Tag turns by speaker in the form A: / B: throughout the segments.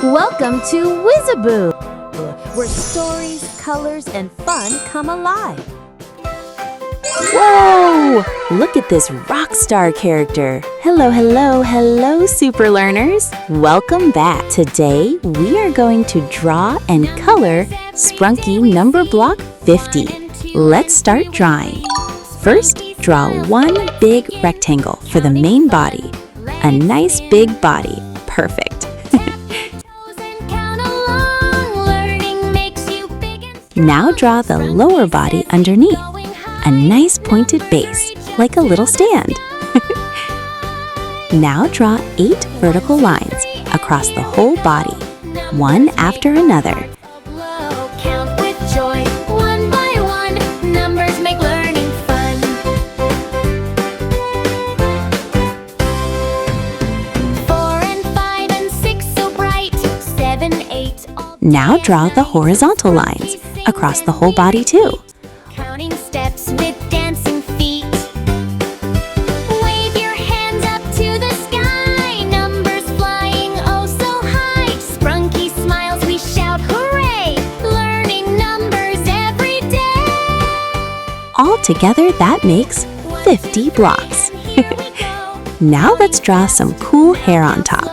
A: Welcome to WizzeBoo, where stories, colors, and fun come alive. Whoa! Look at this rock star character. Hello, hello, hello, super learners. Welcome back. Today, we are going to draw and color Sprunki number block 50. Let's start drawing. First, draw one big rectangle for the main body. A nice big body. Perfect. Now draw the lower body underneath. A nice pointed base, like a little stand. Now draw 8 vertical lines across the whole body, one after another. Now draw the horizontal lines across the whole body too.
B: Counting steps with dancing feet. Wave your hands up to the sky. Numbers flying oh so high. Sprunki smiles, we shout hooray. Learning numbers every day.
A: All together that makes 50 blocks. Now let's draw some cool hair on top.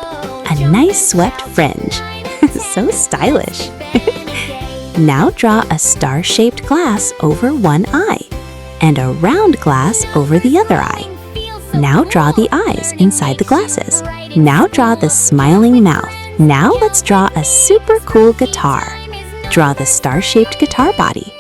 A: A nice swept fringe. So stylish. Now draw a star-shaped glass over one eye and a round glass over the other eye. Now draw the eyes inside the glasses. Now draw the smiling mouth. Now let's draw a super cool guitar. Draw the star-shaped guitar body.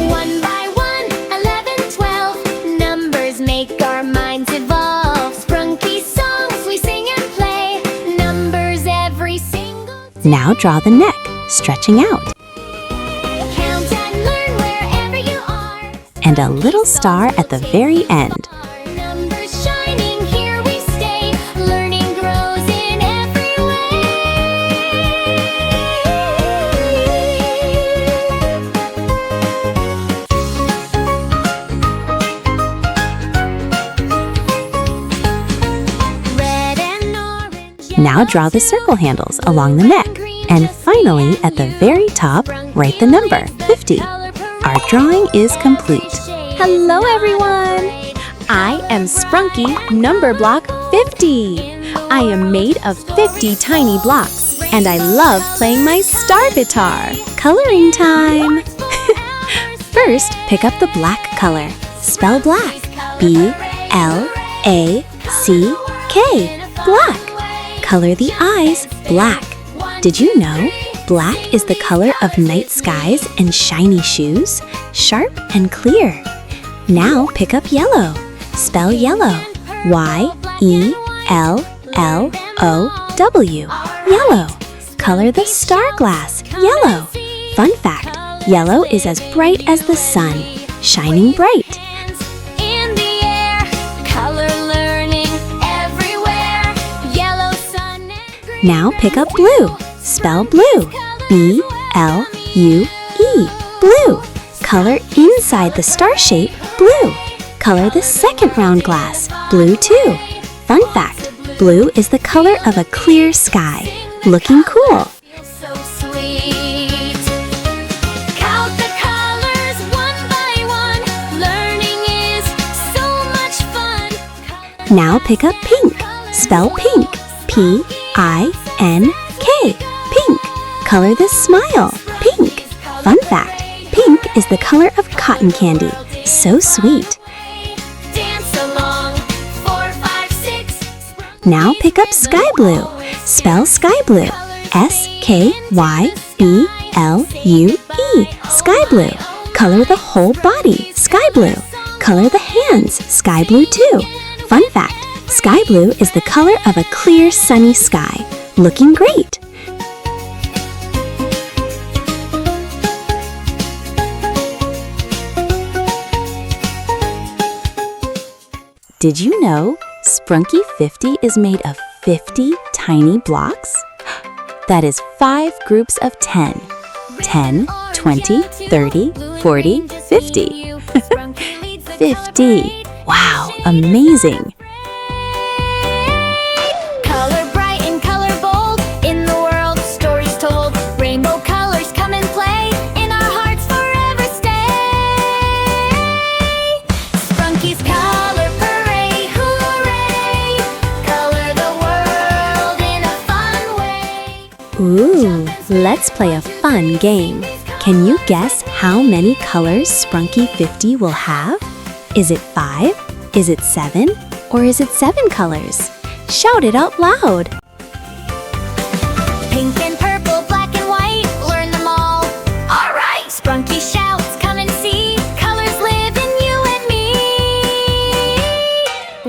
B: 1 by 1, 11, 12. Numbers make our minds evolve. Sprunki songs we sing and play. Numbers every single day.
A: Now draw the neck, stretching out.
B: Count and learn wherever you are.
A: And a little star at the very end.
B: Numbers shining, here we stay. Learning grows in every way. Red and orange.
A: Now draw the circle handles along the neck. And finally, at the very top, write the number, 50. Our drawing is complete. Hello, everyone! I am Sprunki number block 50. I am made of 50 tiny blocks, and I love playing my star guitar. Coloring time! First, pick up the black color. Spell black. B-L-A-C-K. Black. Color the eyes black. Did you know black is the color of night skies and shiny shoes, sharp and clear? Now pick up yellow. Spell yellow. Y-E-L-L-O-W. Yellow. Color the star glass yellow. Fun fact, yellow is as bright as the sun, shining bright.
B: In the air, color learning everywhere. Yellow sun and green.
A: Now pick up blue. Spell blue. B-L-U-E. Blue. Color inside the star shape blue. Color the second round glass blue too. Fun fact, blue is the color of a clear sky. Looking cool.
B: So sweet. Count the colors 1 by 1. Learning is so much fun.
A: Now pick up pink. Spell pink. P-I-N-K. Pink. Color the smile pink. Fun fact, pink is the color of cotton candy. So sweet.
B: Dance along 4, 5, 6.
A: Now pick up sky blue. Spell sky blue. S-K-Y-B-L-U-E. Sky blue. Color the whole body sky blue. Color the hands sky blue too. Fun fact, sky blue is the color of a clear sunny sky. Looking great. Did you know Sprunki 50 is made of 50 tiny blocks? That is 5 groups of 10. 10, 20, 30, 40, 50. 50. Wow, amazing.
B: Color bright and color bold.
A: Ooh, let's play a fun game. Can you guess how many colors Sprunki 50 will have? Is it 5? Is it 7? Or is it 7 colors? Shout it out loud!
B: Pink and purple, black and white, learn them all. All right! Sprunki shouts, come and see. Colors live in you and me.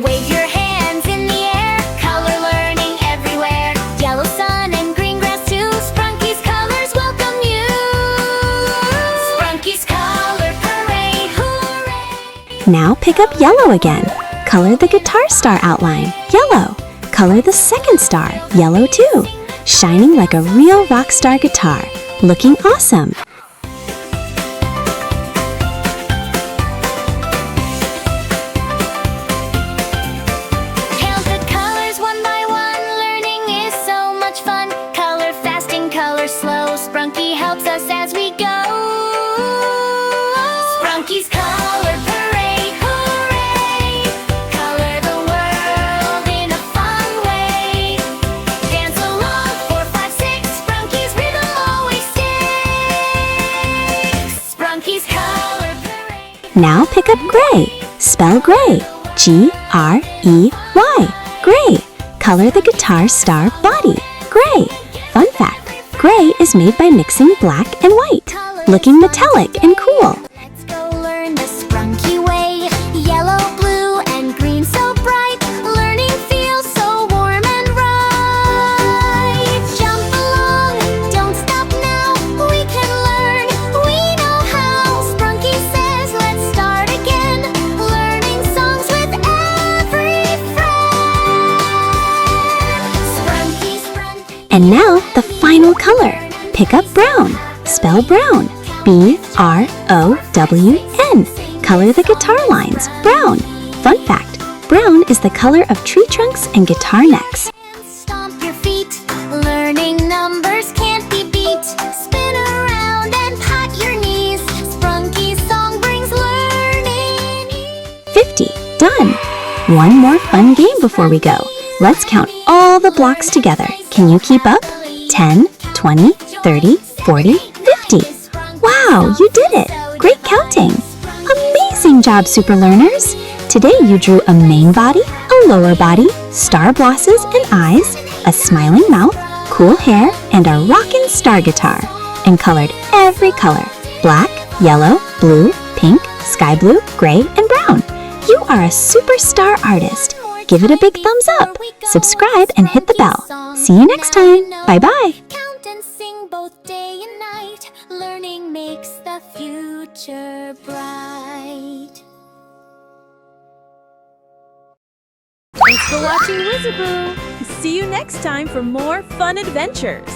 B: Wave your hands in the air. Color learning everywhere. Yellow sun and green grass too. Sprunki's colors welcome you. Sprunki's color parade, hooray!
A: Now pick up yellow again. Color the guitar star outline, yellow. Color the second star, yellow too. Shining like a real rock star guitar, looking awesome.
B: Count the colors one by one. Learning is so much fun. Color fast and color slow. Sprunki helps us as we go. Sprunki's color parade, hooray! Color the world in a fun way. Dance along, 4, 5, 6. Sprunki's rhythm always sticks. Sprunki's color parade.
A: Now pick up gray. Spell gray, G-R-E-Y, gray. Color the guitar star body, gray. Fun fact, gray is made by mixing black and white, looking metallic and cool.
B: Let's go learn the Sprunki way. Yellow, blue, and green so bright. Learning feels so warm and right. Jump along, don't stop now. We can learn, we know how. Sprunki says, let's start again. Learning songs with every friend. Sprunki, Sprunki.
A: And now the final color. Pick up brown. Spell brown, B-R-O-W-N. Color the guitar lines, brown. Fun fact, brown is the color of tree trunks and guitar necks.
B: Stomp your feet. Learning numbers can't be beat. Spin around and pat your knees. Sprunki's song brings learning.
A: 50, done. One more fun game before we go. Let's count all the blocks together. Can you keep up? 10, 20, 30, 40, 50. Wow, you did it! Great counting! Amazing job, super learners! Today you drew a main body, a lower body, star blossoms and eyes, a smiling mouth, cool hair, and a rockin' star guitar, and colored every color: black, yellow, blue, pink, sky blue, gray, and brown. You are a superstar artist. Give it a big thumbs up, subscribe, and hit the bell. See you next time. Bye-bye.
B: Count and sing both day and night. Learning makes the future bright.
C: Thanks for watching WizzeBoo! See you next time for more fun adventures!